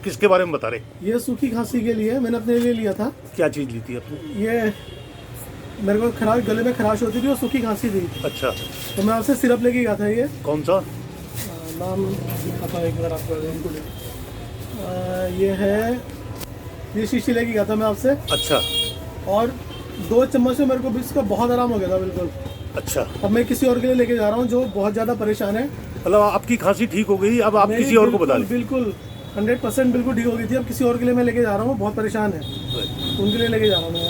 किसके बारे में बता रहे? ये सूखी खांसी के लिए मैंने अपने लिए लिया था। क्या चीज़ ली थी आपने? ये मेरे को खराश, गले में खराश होती थी और सूखी खांसी थी, अच्छा, तो मैं आपसे सिरप लेके गया था। ये कौन सा? नाम आता है, एक मिनट आपको ये है, ये शीशी लेके गया था मैं आपसे। अच्छा और 2 चम्मच में मेरे को इसका बहुत आराम हो गया था, बिल्कुल। अच्छा, अब मैं किसी और के लिए लेके जा रहा हूँ जो बहुत ज़्यादा परेशान है। मतलब आपकी खांसी ठीक हो गई, अब आप नहीं, किसी और को बता रहे? बिल्कुल 100% बिल्कुल ठीक हो गई थी। अब किसी और के लिए मैं लेके जा रहा हूँ, बहुत परेशान है, उनके लिए लेके जा रहा हूँ मैं।